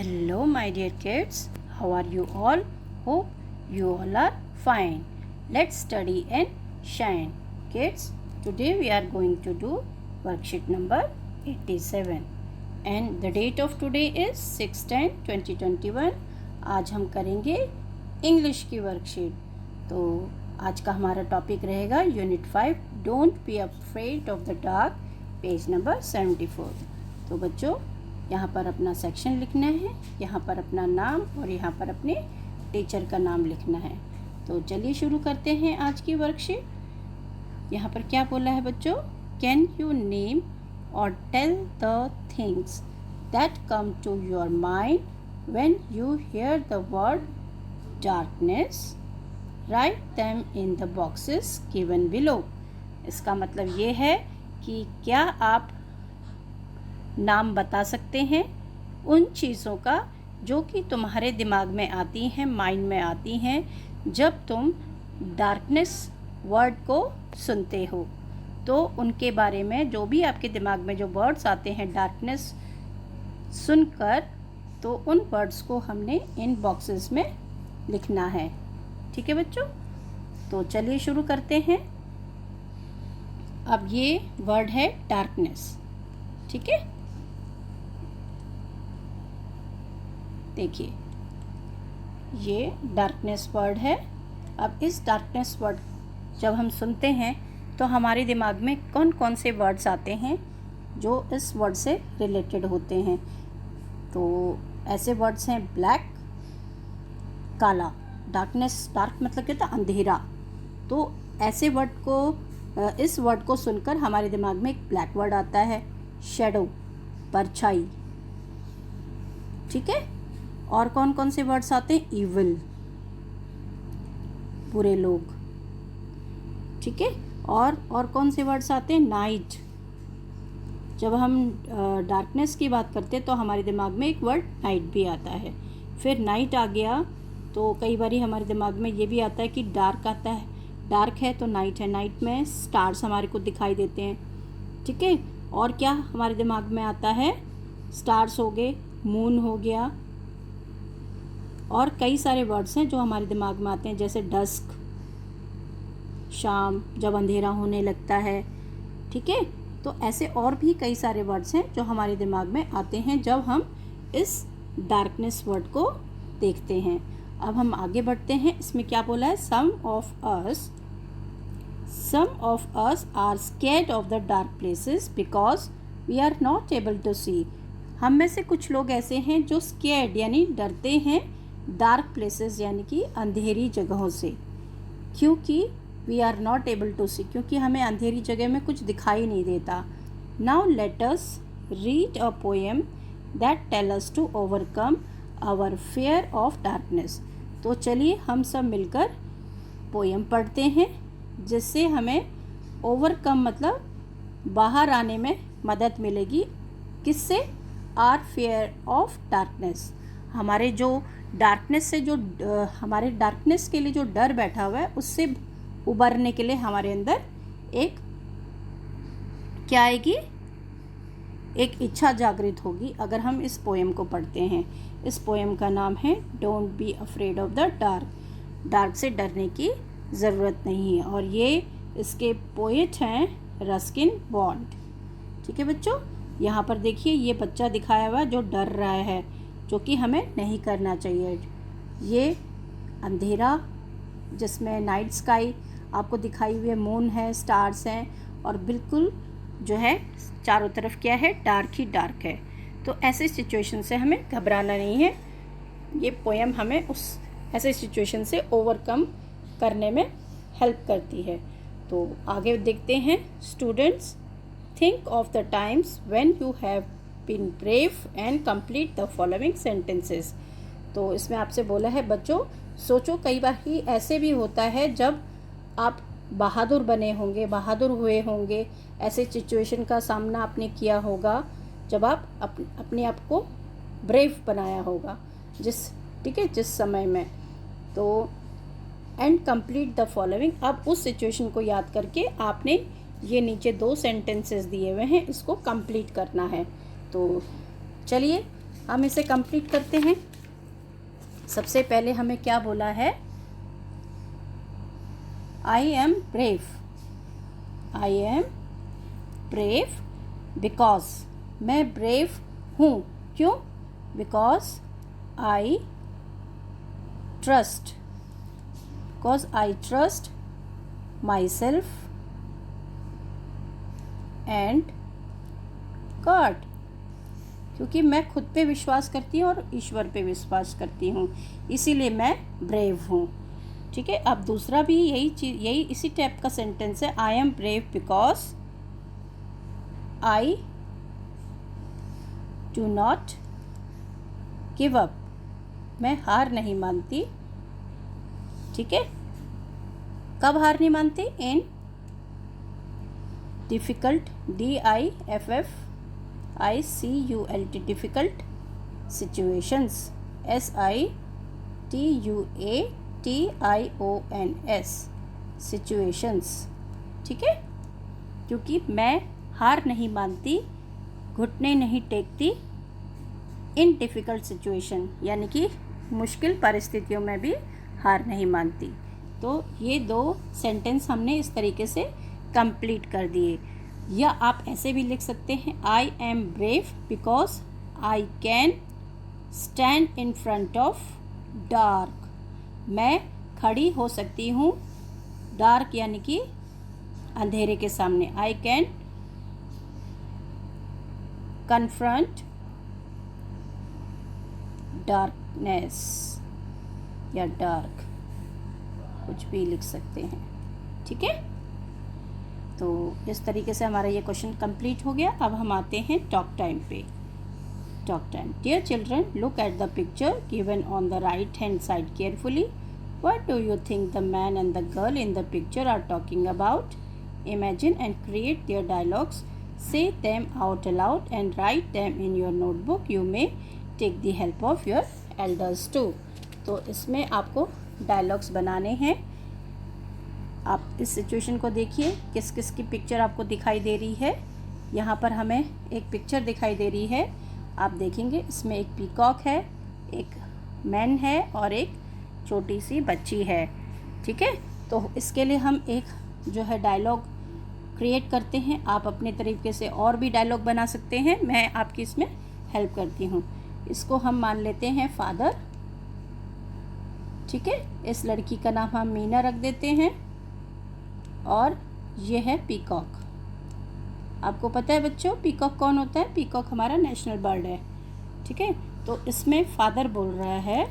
Hello, my dear kids. How are you all? Hope you all are fine. Let's study and shine. Kids, today we are going to do worksheet number 87. And the date of today is 6/10/2021. आज हम करेंगे English की worksheet. तो आज का हमारा topic रहेगा unit 5 don't be afraid of the dark, page number 74. तो बच्चों यहाँ पर अपना सेक्शन लिखना है, यहाँ पर अपना नाम और यहाँ पर अपने टीचर का नाम लिखना है. तो चलिए शुरू करते हैं आज की वर्कशीट. यहाँ पर क्या बोला है बच्चों? कैन यू नेम और tell the things that come to your mind when you hear the word darkness, write them in the boxes given below. इसका मतलब ये है कि क्या आप नाम बता सकते हैं उन चीज़ों का जो कि तुम्हारे दिमाग में आती हैं, माइंड में आती हैं जब तुम डार्कनेस वर्ड को सुनते हो. तो उनके बारे में जो भी आपके दिमाग में जो वर्ड्स आते हैं डार्कनेस सुनकर, तो उन वर्ड्स को हमने इन बॉक्सेस में लिखना है. ठीक है बच्चों? तो चलिए शुरू करते हैं. अब ये वर्ड है डार्कनेस. ठीक है, देखिए ये डार्कनेस वर्ड है. अब इस डार्कनेस वर्ड जब हम सुनते हैं तो हमारे दिमाग में कौन कौन से वर्ड्स आते हैं जो इस वर्ड से रिलेटेड होते हैं. तो ऐसे वर्ड्स हैं ब्लैक, काला. डार्कनेस, डार्क मतलब क्या था? अंधेरा. तो ऐसे वर्ड को, इस वर्ड को सुनकर हमारे दिमाग में एक ब्लैक वर्ड आता है, शैडो, परछाई. ठीक है, और कौन कौन से वर्ड्स आते हैं? इविल, बुरे लोग. ठीक है, और कौन से वर्ड्स आते हैं? नाइट. जब हम डार्कनेस की बात करते हैं तो हमारे दिमाग में एक वर्ड नाइट भी आता है. फिर नाइट आ गया तो कई बार हमारे दिमाग में ये भी आता है कि डार्क आता है. डार्क है तो नाइट है. नाइट में स्टार्स हमारे को दिखाई देते हैं. ठीक है, और क्या हमारे दिमाग में आता है? स्टार्स हो गए, मून हो गया, और कई सारे वर्ड्स हैं जो हमारे दिमाग में आते हैं जैसे डस्क, शाम, जब अंधेरा होने लगता है. ठीक है, तो ऐसे और भी कई सारे वर्ड्स हैं जो हमारे दिमाग में आते हैं जब हम इस डार्कनेस वर्ड को देखते हैं. अब हम आगे बढ़ते हैं. इसमें क्या बोला है? Some of us are scared of the dark places because we are not able to see. हम में से कुछ लोग ऐसे हैं जो स्कैर्ड यानी डरते हैं डार्क प्लेसेस यानी कि अंधेरी जगहों से, क्योंकि we are not able to see, क्योंकि हमें अंधेरी जगह में कुछ दिखाई नहीं देता. Now let us read a poem that tell us to overcome our fear of darkness. तो चलिए हम सब मिलकर पोएम पढ़ते हैं जिससे हमें ओवरकम मतलब बाहर आने में मदद मिलेगी. किससे? Or fear of darkness. हमारे जो डार्कनेस से जो हमारे डार्कनेस के लिए जो डर बैठा हुआ है उससे उबरने के लिए हमारे अंदर एक क्या आएगी? एक इच्छा जागृत होगी अगर हम इस पोएम को पढ़ते हैं. इस पोएम का नाम है don't be afraid of the dark. Dark से डरने की ज़रूरत नहीं है, और ये इसके पोएट हैं रस्किन बॉन्ड. ठीक है बच्चों, यहाँ पर देखिए ये बच्चा दिखाया हुआ जो डर रहा है, जो कि हमें नहीं करना चाहिए. ये अंधेरा जिसमें नाइट स्काई आपको दिखाई हुई है, मून है, स्टार्स हैं, और बिल्कुल जो है चारों तरफ क्या है? डार्क ही डार्क है. तो ऐसे सिचुएशन से हमें घबराना नहीं है. ये पोएम हमें उस ऐसे सिचुएशन से ओवरकम करने में हेल्प करती है. तो आगे देखते हैं. Students, think of the times when you have been brave and complete the following sentences. तो इसमें आपसे बोला है बच्चों, सोचो कई बार ही ऐसे भी होता है जब आप बहादुर बने होंगे, बहादुर हुए होंगे, ऐसे सिचुएशन का सामना आपने किया होगा जब आप अपने आप को ब्रेव बनाया होगा जिस समय में. तो एंड कंप्लीट द फॉलोइंग. अब उस सिचुएशन को याद करके आपने ये नीचे 2 सेंटेंसेस दिए हुए हैं, इसको कंप्लीट करना है. तो चलिए हम इसे कंप्लीट करते हैं। सबसे पहले हमें क्या बोला है? I am brave. I am brave because, मैं ब्रेव हूँ। क्यों? Because I trust, because I trust my self and God, क्योंकि मैं खुद पे विश्वास करती हूँ और ईश्वर पे विश्वास करती हूँ, इसीलिए मैं ब्रेव हूँ। ठीक है, अब दूसरा भी यही इसी टाइप का सेंटेंस है। I am brave because I do not give up, मैं हार नहीं मानती। ठीक है, कब हार नहीं मानती? In difficult, DIFFICULT, difficult situations, SITUATIONS, situations. ठीक है, क्योंकि मैं हार नहीं मानती, घुटने नहीं टेकती इन डिफ़िकल्ट सिचुएशन, यानी कि मुश्किल परिस्थितियों में भी हार नहीं मानती। तो ये 2 सेंटेंस हमने इस तरीके से कंप्लीट कर दिए। या आप ऐसे भी लिख सकते हैं, I am brave because I can stand in front of dark, मैं खड़ी हो सकती हूँ डार्क यानी कि अंधेरे के सामने। आई कैन कन्फ्रंट डार्कनेस या डार्क, कुछ भी लिख सकते हैं। ठीक है, तो इस तरीके से हमारा ये क्वेश्चन कंप्लीट हो गया। अब हम आते हैं टॉक टाइम पे। Talk time. Dear children, look at the picture given on the right hand side carefully. What do you think the man and the girl in the picture are talking about? Imagine and create their dialogues. Say them out aloud and write them in your notebook. You may take the help of your elders too. तो इसमें आपको dialogues बनाने हैं। आप इस situation को देखिए, किस किस की पिक्चर आपको दिखाई दे रही है। यहाँ पर हमें एक पिक्चर दिखाई दे रही है, आप देखेंगे इसमें एक पीकॉक है, एक मैन है और एक छोटी सी बच्ची है। ठीक है, तो इसके लिए हम एक जो है डायलॉग क्रिएट करते हैं। आप अपने तरीके से और भी डायलॉग बना सकते हैं, मैं आपकी इसमें हेल्प करती हूँ। इसको हम मान लेते हैं फादर। ठीक है, इस लड़की का नाम हम मीना रख देते हैं और ये है पीकॉक। आपको पता है बच्चों पीकॉक कौन होता है? पीकॉक हमारा नेशनल बर्ड है। ठीक है, तो इसमें फादर बोल रहा है,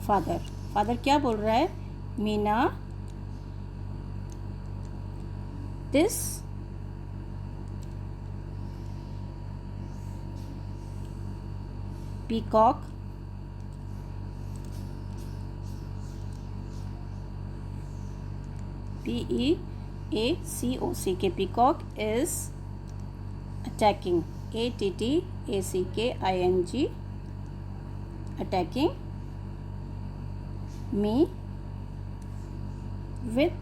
फादर क्या बोल रहा है? मीना, दिस पीकॉक PEACOC के peacock is attacking, ATTACKING, attacking me with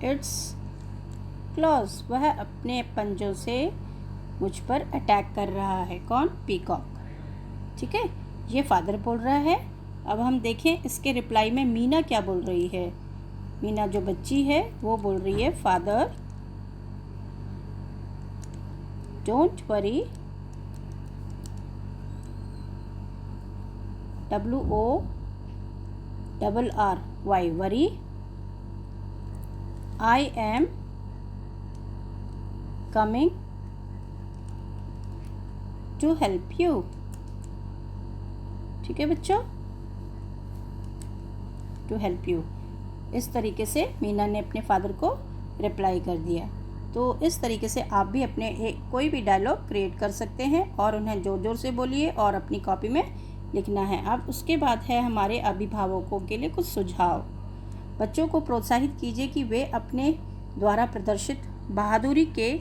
its claws, वह अपने पंजों से मुझ पर अटैक कर रहा है। कौन? पीकॉक। ठीक है, ये फादर बोल रहा है। अब हम देखें इसके रिप्लाई में मीना क्या बोल रही है। मीना जो बच्ची है वो बोल रही है, father don't worry, WORRY, worry, I am coming to help you। ठीक है बच्चों, टू हेल्प यू। इस तरीके से मीना ने अपने फादर को रिप्लाई कर दिया। तो इस तरीके से आप भी अपने कोई भी डायलॉग क्रिएट कर सकते हैं और उन्हें ज़ोर ज़ोर से बोलिए और अपनी कॉपी में लिखना है। अब उसके बाद है हमारे अभिभावकों के लिए कुछ सुझाव। बच्चों को प्रोत्साहित कीजिए कि वे अपने द्वारा प्रदर्शित बहादुरी के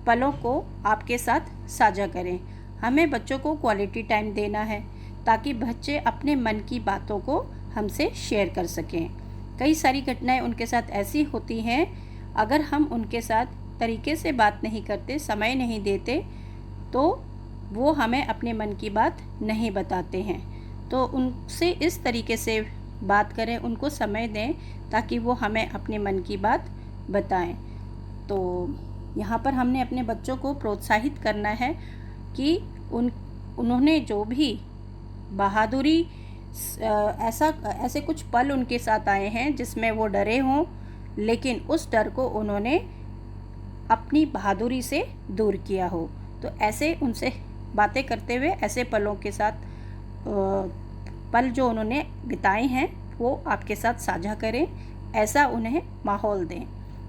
पलों को आपके साथ साझा करें। हमें बच्चों को क्वालिटी टाइम देना है ताकि बच्चे अपने मन की बातों को हमसे शेयर कर सकें। कई सारी घटनाएं उनके साथ ऐसी होती हैं, अगर हम उनके साथ तरीके से बात नहीं करते, समय नहीं देते, तो वो हमें अपने मन की बात नहीं बताते हैं। तो उनसे इस तरीके से बात करें, उनको समय दें ताकि वो हमें अपने मन की बात बताएं। तो यहाँ पर हमने अपने बच्चों को प्रोत्साहित करना है कि उन्होंने जो भी बहादुरी ऐसे कुछ पल उनके साथ आए हैं जिसमें वो डरे हों, लेकिन उस डर को उन्होंने अपनी बहादुरी से दूर किया हो। तो ऐसे उनसे बातें करते हुए ऐसे पलों के साथ पल जो उन्होंने बिताए हैं वो आपके साथ साझा करें, ऐसा उन्हें माहौल दें।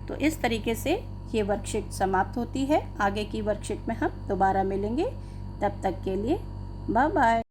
तो इस तरीके से ये वर्कशीट समाप्त होती है। आगे की वर्कशीट में हम दोबारा मिलेंगे। तब तक के लिए बाय बाय।